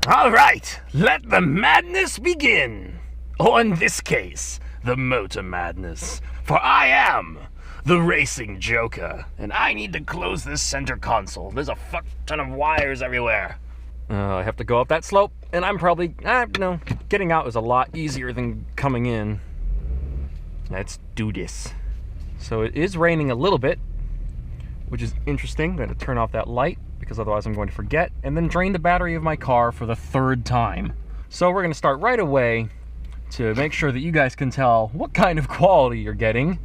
All right, let the madness begin. Or in this case, the motor madness. For I am the racing joker, and I need to close this center console. There's a fuck ton of wires everywhere. I have to go up that slope, and I'm probably, no, getting out is a lot easier than coming in. Let's do this. So it is raining a little bit, which is interesting. I'm going to turn off that light, because otherwise I'm going to forget, and then drain the battery of my car for the third time. So we're going to start right away to make sure that you guys can tell what kind of quality you're getting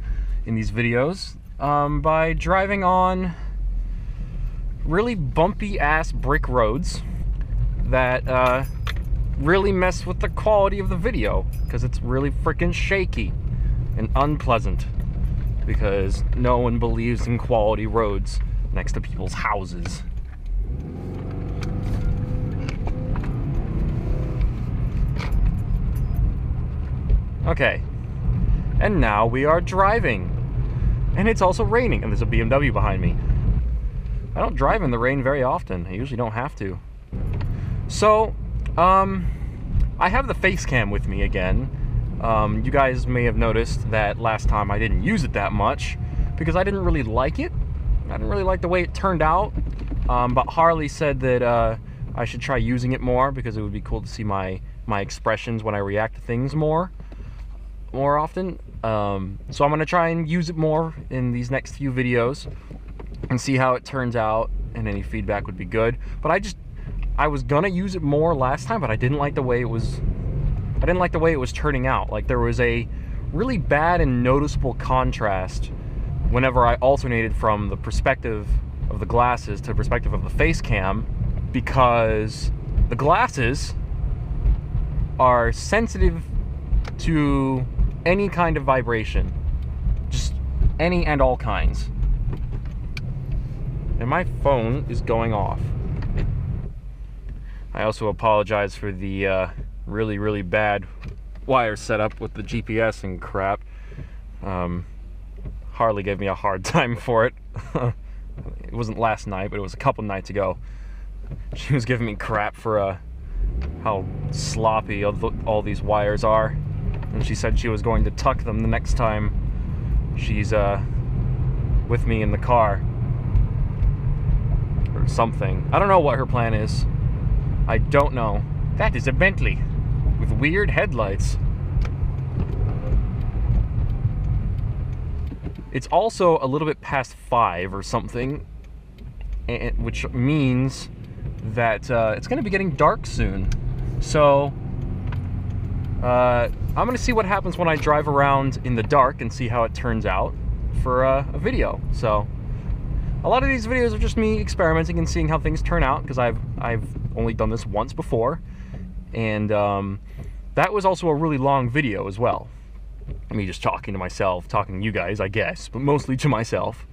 in these videos by driving on really bumpy ass brick roads that really mess with the quality of the video, because it's really freaking shaky and unpleasant, because no one believes in quality roads next to people's houses. Okay, and now we are driving, and it's also raining, and there's a BMW behind me. I don't drive in the rain very often. I usually don't have to. So, I have the face cam with me again. You guys may have noticed that last time I didn't use it that much because I didn't really like it. I didn't really like the way it turned out, but Harley said that I should try using it more because it would be cool to see my expressions when I react to things more often. So I'm gonna try and use it more in these next few videos and see how it turns out, and any feedback would be good. But I was gonna use it more last time, but I didn't like the way it was turning out. Like, there was a really bad and noticeable contrast whenever I alternated from the perspective of the glasses to the perspective of the face cam, because the glasses are sensitive to any kind of vibration, just any and all kinds. And my phone is going off. I also apologize for the really, really bad wire setup with the GPS and crap. Harley gave me a hard time for it. It wasn't last night, but it was a couple nights ago. She was giving me crap for how sloppy all these wires are. And she said she was going to tuck them the next time she's with me in the car. Or something. I don't know what her plan is. I don't know. That is a Bentley with weird headlights. It's also a little bit past 5 or something, which means that it's going to be getting dark soon. So I'm going to see what happens when I drive around in the dark and see how it turns out for a video. So a lot of these videos are just me experimenting and seeing how things turn out, because I've only done this once before, and that was also a really long video as well. Me just talking to myself, talking to you guys, I guess, but mostly to myself.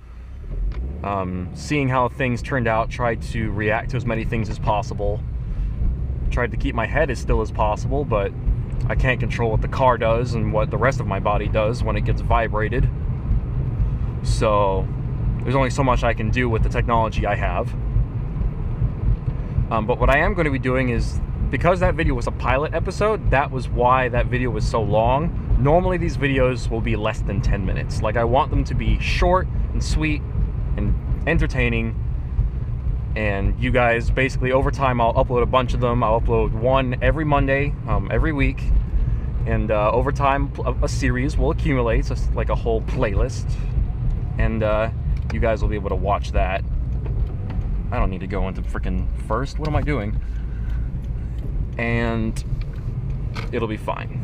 Seeing how things turned out, tried to react to as many things as possible. Tried to keep my head as still as possible, but I can't control what the car does and what the rest of my body does when it gets vibrated. So there's only so much I can do with the technology I have. But what I am going to be doing is, because that video was a pilot episode, that was why that video was so long. Normally these videos will be less than 10 minutes. Like, I want them to be short and sweet and entertaining. And you guys, basically, over time, I'll upload a bunch of them. I'll upload one every Monday, every week. And over time, a series will accumulate, so it's like a whole playlist. And you guys will be able to watch that. I don't need to go into freaking first. What am I doing? And it'll be fine.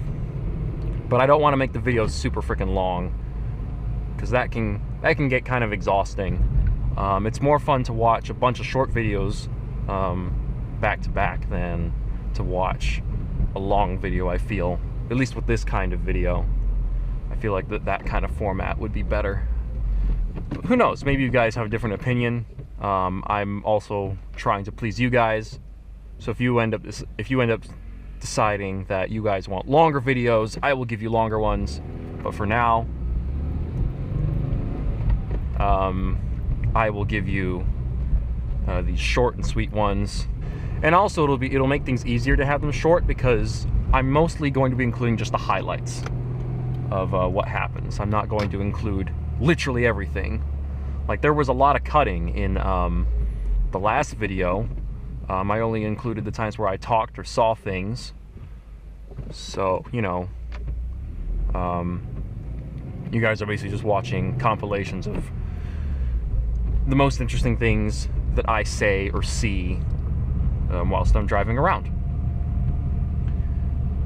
But I don't want to make the videos super freaking long, because that can get kind of exhausting. It's more fun to watch a bunch of short videos back to back than to watch a long video, I feel. At least with this kind of video. I feel like that kind of format would be better. But who knows? Maybe you guys have a different opinion. I'm also trying to please you guys. So if you end up deciding that you guys want longer videos, I will give you longer ones. But for now, I will give you these short and sweet ones. And also it'll make things easier to have them short because I'm mostly going to be including just the highlights of what happens. I'm not going to include literally everything. Like, there was a lot of cutting in the last video. I only included the times where I talked or saw things. So, you know, you guys are basically just watching compilations of the most interesting things that I say or see whilst I'm driving around.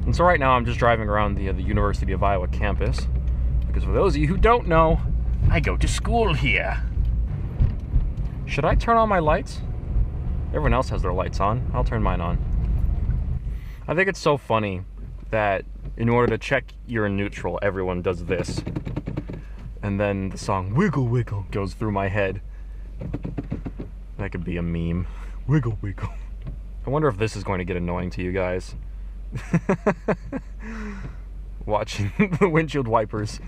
And so right now I'm just driving around the University of Iowa campus, because for those of you who don't know, I go to school here. Should I turn on my lights? Everyone else has their lights on. I'll turn mine on. I think it's so funny that in order to check you're in neutral, everyone does this. And then the song Wiggle Wiggle goes through my head. That could be a meme. Wiggle Wiggle. I wonder if this is going to get annoying to you guys. Watching the windshield wipers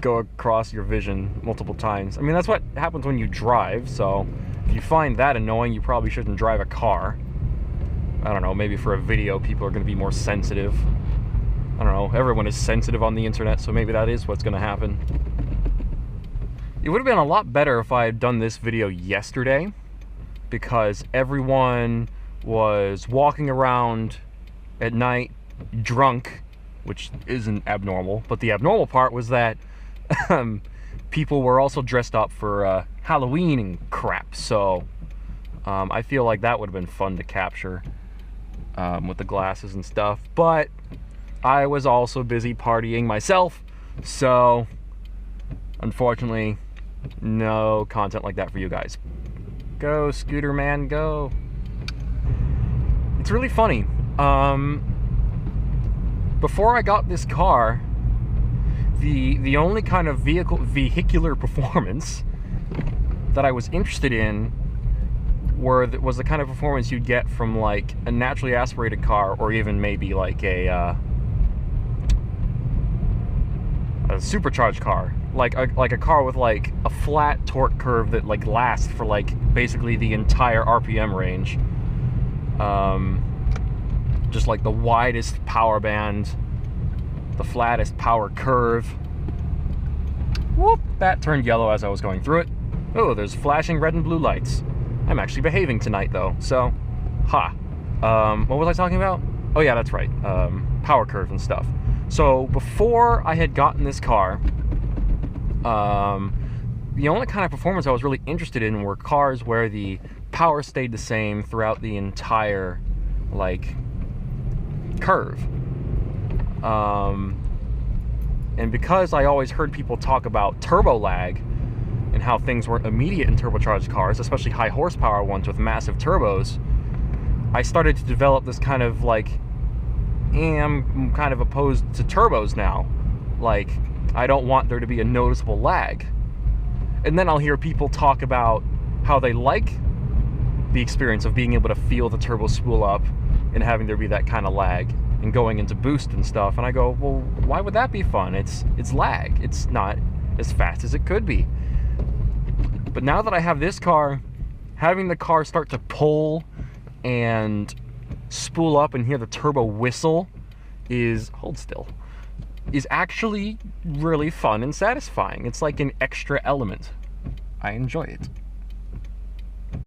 go across your vision multiple times. I mean, that's what happens when you drive, so if you find that annoying, you probably shouldn't drive a car. I don't know, maybe for a video, people are going to be more sensitive. I don't know, everyone is sensitive on the internet, so maybe that is what's going to happen. It would have been a lot better if I had done this video yesterday, because everyone was walking around at night drunk, which isn't abnormal, but the abnormal part was that people were also dressed up for Halloween and crap, so I feel like that would have been fun to capture with the glasses and stuff, but I was also busy partying myself, so unfortunately no content like that for you guys. Go, Scooter Man, go. It's really funny. Before I got this car, the only kind of vehicular performance that I was interested in was the kind of performance you'd get from like a naturally aspirated car, or even maybe like a supercharged car, like a car with like a flat torque curve that like lasts for like basically the entire RPM range. Just like the widest power band, the flattest power curve. Whoop, that turned yellow as I was going through it. Oh, there's flashing red and blue lights. I'm actually behaving tonight though, so, ha. What was I talking about? Oh yeah, that's right, power curve and stuff. So before I had gotten this car, the only kind of performance I was really interested in were cars where the power stayed the same throughout the entire, like, curve. And because I always heard people talk about turbo lag and how things weren't immediate in turbocharged cars, especially high horsepower ones with massive turbos, I started to develop this kind of like, I'm kind of opposed to turbos now. Like, I don't want there to be a noticeable lag. And then I'll hear people talk about how they like the experience of being able to feel the turbo spool up and having there be that kind of lag and going into boost and stuff, and I go, well, why would that be fun? It's lag. It's not as fast as it could be. But now that I have this car, having the car start to pull and spool up and hear the turbo whistle is, hold still, is actually really fun and satisfying. It's like an extra element. I enjoy it.